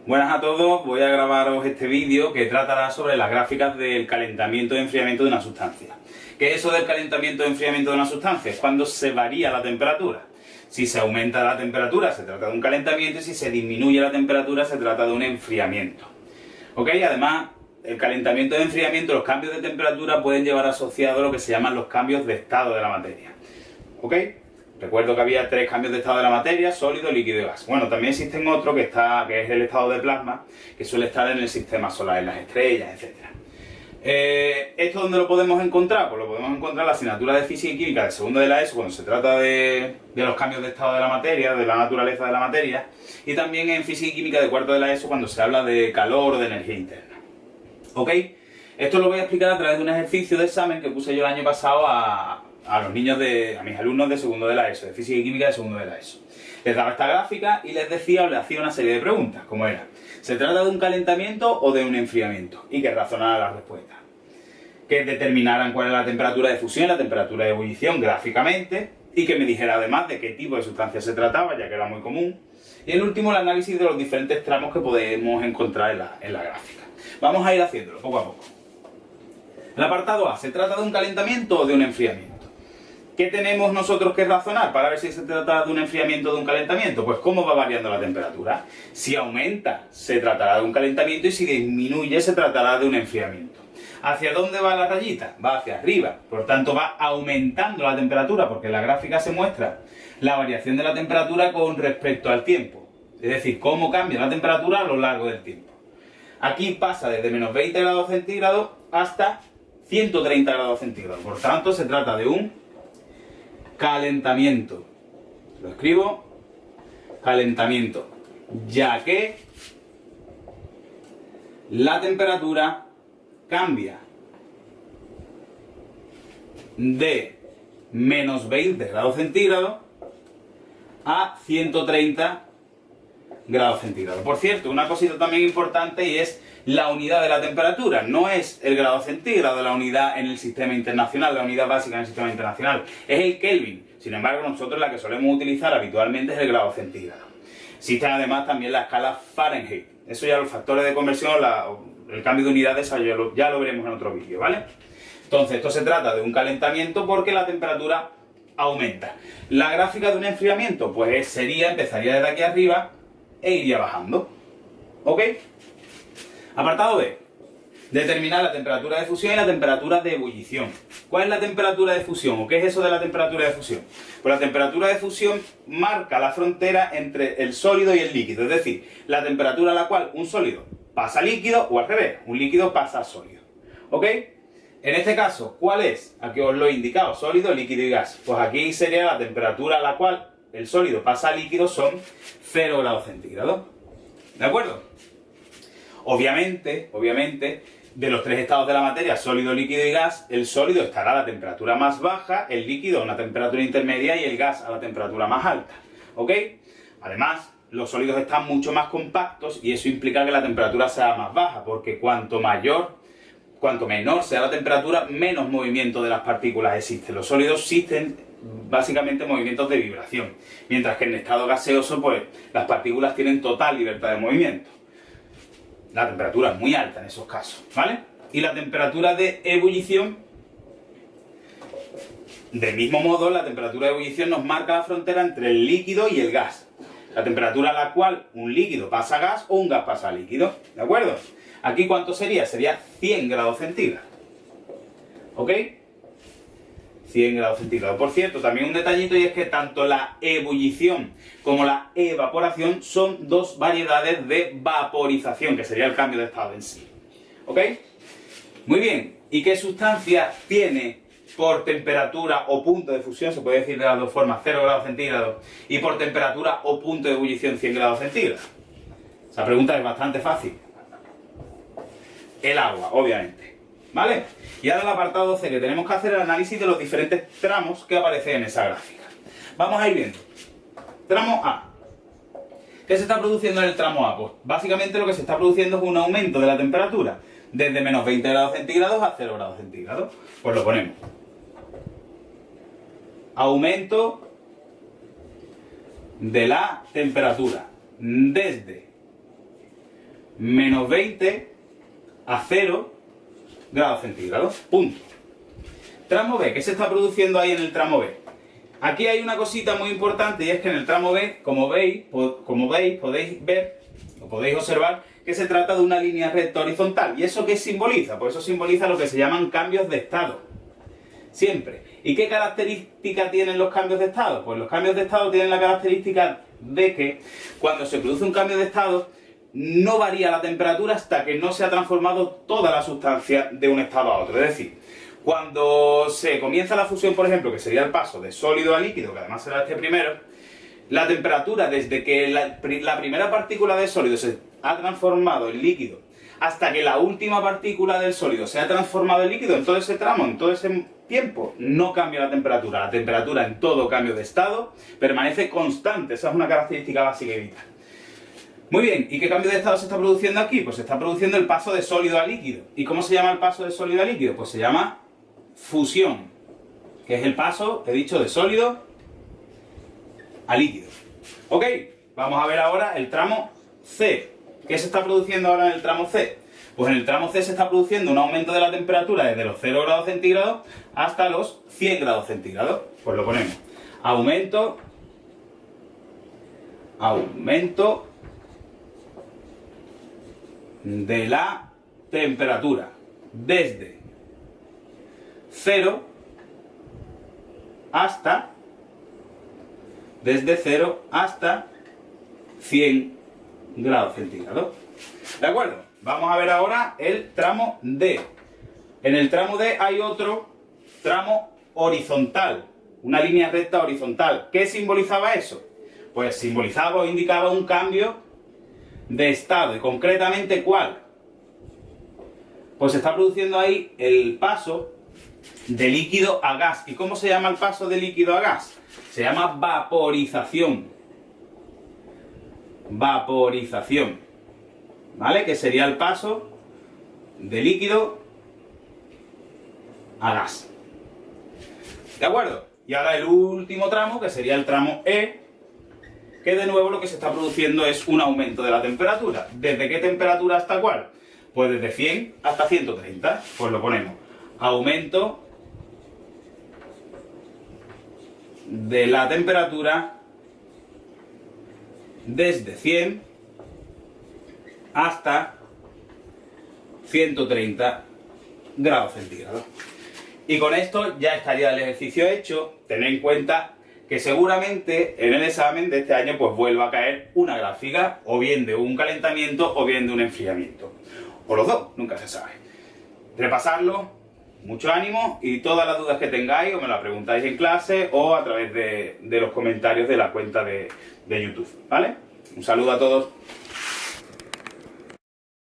Buenas a todos, voy a grabaros este vídeo que tratará sobre las gráficas del calentamiento y enfriamiento de una sustancia. ¿Qué es eso del calentamiento y enfriamiento de una sustancia? Es cuando se varía la temperatura. Si se aumenta la temperatura se trata de un calentamiento y si se disminuye la temperatura se trata de un enfriamiento. ¿Ok? Además, el calentamiento y enfriamiento, los cambios de temperatura pueden llevar asociados lo que se llaman los cambios de estado de la materia. ¿Ok? Recuerdo que había 3 cambios de estado de la materia: sólido, líquido y gas. Bueno, también existen otros que es el estado de plasma, que suele estar en el sistema solar, en las estrellas, etc. ¿Esto dónde lo podemos encontrar? Pues lo podemos encontrar en la asignatura de Física y Química de segundo de la ESO, cuando se trata de los cambios de estado de la materia, de la naturaleza de la materia, y también en Física y Química de cuarto de la ESO, cuando se habla de calor o de energía interna. ¿Ok? Esto lo voy a explicar a través de un ejercicio de examen que puse yo el año pasado a los niños a mis alumnos de segundo de la ESO, de Física y Química de segundo de la ESO. Les daba esta gráfica y les decía o les hacía una serie de preguntas, como era: ¿se trata de un calentamiento o de un enfriamiento? Y que razonaran las respuestas. Que determinaran cuál es la temperatura de fusión y la temperatura de ebullición gráficamente, y que me dijera además de qué tipo de sustancia se trataba, ya que era muy común. Y el último, el análisis de los diferentes tramos que podemos encontrar en la gráfica. Vamos a ir haciéndolo poco a poco. El apartado A: ¿se trata de un calentamiento o de un enfriamiento? ¿Qué tenemos nosotros que razonar para ver si se trata de un enfriamiento o de un calentamiento? Pues cómo va variando la temperatura. Si aumenta, se tratará de un calentamiento, y si disminuye, se tratará de un enfriamiento. ¿Hacia dónde va la rayita? Va hacia arriba, por tanto va aumentando la temperatura, porque en la gráfica se muestra la variación de la temperatura con respecto al tiempo. Es decir, cómo cambia la temperatura a lo largo del tiempo. Aquí pasa desde menos 20 grados centígrados hasta 130 grados centígrados. Por tanto, se trata de un calentamiento. Lo escribo: calentamiento, ya que la temperatura cambia de menos 20 grados centígrados a 130 grados centígrados. Por cierto, una cosita también importante, y es la unidad de la temperatura. No es el grado centígrado la unidad en el sistema internacional, la unidad básica en el sistema internacional, es el Kelvin. Sin embargo, nosotros la que solemos utilizar habitualmente es el grado centígrado. Existen además también la escala Fahrenheit. Eso ya los factores de conversión, el cambio de unidades, ya lo veremos en otro vídeo, ¿vale? Entonces, esto se trata de un calentamiento porque la temperatura aumenta. La gráfica de un enfriamiento, pues empezaría desde aquí arriba e iría bajando. ¿Ok? Apartado B: determinar la temperatura de fusión y la temperatura de ebullición. ¿Cuál es la temperatura de fusión? ¿O qué es eso de la temperatura de fusión? Pues la temperatura de fusión marca la frontera entre el sólido y el líquido, es decir, la temperatura a la cual un sólido pasa a líquido, o al revés, un líquido pasa a sólido. ¿Ok? En este caso, ¿cuál es? Aquí os lo he indicado: sólido, líquido y gas. Pues aquí sería la temperatura a la cual el sólido pasa a líquido, son 0 grados centígrados. ¿De acuerdo? Obviamente, de los 3 estados de la materia, sólido, líquido y gas, el sólido estará a la temperatura más baja, el líquido a una temperatura intermedia y el gas a la temperatura más alta. ¿Ok? Además, los sólidos están mucho más compactos y eso implica que la temperatura sea más baja, porque cuanto menor sea la temperatura, menos movimiento de las partículas existe. Los sólidos existen básicamente movimientos de vibración, mientras que en estado gaseoso, pues las partículas tienen total libertad de movimiento. La temperatura es muy alta en esos casos, ¿vale? Y la temperatura de ebullición, del mismo modo, la temperatura de ebullición nos marca la frontera entre el líquido y el gas. La temperatura a la cual un líquido pasa a gas o un gas pasa a líquido, ¿de acuerdo? Aquí, ¿cuánto sería? Sería 100 grados centígrados. ¿Ok? 100 grados centígrados. Por cierto, también un detallito, y es que tanto la ebullición como la evaporación son dos variedades de vaporización, que sería el cambio de estado en sí. ¿Ok? Muy bien. ¿Y qué sustancia tiene por temperatura o punto de fusión? Se puede decir de las dos formas: 0 grados centígrados, y por temperatura o punto de ebullición 100 grados centígrados. Esa pregunta es bastante fácil. El agua, obviamente. ¿Vale? Y ahora el apartado C, que tenemos que hacer el análisis de los diferentes tramos que aparecen en esa gráfica. Vamos a ir viendo. Tramo A. ¿Qué se está produciendo en el tramo A? Pues básicamente lo que se está produciendo es un aumento de la temperatura desde menos 20 grados centígrados a 0 grados centígrados. Pues lo ponemos: aumento de la temperatura desde menos 20 a 0 grados centígrados. Punto. Tramo B, ¿qué se está produciendo ahí en el tramo B? Aquí hay una cosita muy importante y es que en el tramo B, como veis, podéis ver o podéis observar que se trata de una línea recta horizontal. ¿Y eso qué simboliza? Pues eso simboliza lo que se llaman cambios de estado. Siempre. ¿Y qué característica tienen los cambios de estado? Pues los cambios de estado tienen la característica de que cuando se produce un cambio de estado no varía la temperatura hasta que no se ha transformado toda la sustancia de un estado a otro. Es decir, cuando se comienza la fusión, por ejemplo, que sería el paso de sólido a líquido, que además será este primero, la temperatura desde que la primera partícula de sólido se ha transformado en líquido hasta que la última partícula del sólido se ha transformado en líquido, en todo ese tramo, en todo ese tiempo, no cambia la temperatura. La temperatura en todo cambio de estado permanece constante. Esa es una característica básica y vital. Muy bien, ¿y qué cambio de estado se está produciendo aquí? Pues se está produciendo el paso de sólido a líquido. ¿Y cómo se llama el paso de sólido a líquido? Pues se llama fusión, que es el paso, he dicho, de sólido a líquido. Ok, vamos a ver ahora el tramo C. ¿Qué se está produciendo ahora en el tramo C? Pues en el tramo C se está produciendo un aumento de la temperatura desde los 0 grados centígrados hasta los 100 grados centígrados. Pues lo ponemos. Aumento de la temperatura desde 0 hasta 100 grados centígrados. ¿De acuerdo? Vamos a ver ahora el tramo D. En el tramo D hay otro tramo horizontal, una línea recta horizontal. ¿Qué simbolizaba eso? Pues simbolizaba o indicaba un cambio de estado. ¿Y concretamente cuál? Pues se está produciendo ahí el paso de líquido a gas. ¿Y cómo se llama el paso de líquido a gas? Se llama vaporización. Vaporización. ¿Vale? Que sería el paso de líquido a gas. ¿De acuerdo? Y ahora el último tramo, que sería el tramo E, que de nuevo lo que se está produciendo es un aumento de la temperatura. ¿Desde qué temperatura hasta cuál? Pues desde 100 hasta 130. Pues lo ponemos. Aumento de la temperatura desde 100 hasta 130 grados centígrados. Y con esto ya estaría el ejercicio hecho. Tened en cuenta que seguramente en el examen de este año pues vuelva a caer una gráfica, o bien de un calentamiento o bien de un enfriamiento. O los dos, nunca se sabe. Repasarlo, mucho ánimo, y todas las dudas que tengáis o me las preguntáis en clase o a través de los comentarios de la cuenta de YouTube, ¿vale? Un saludo a todos.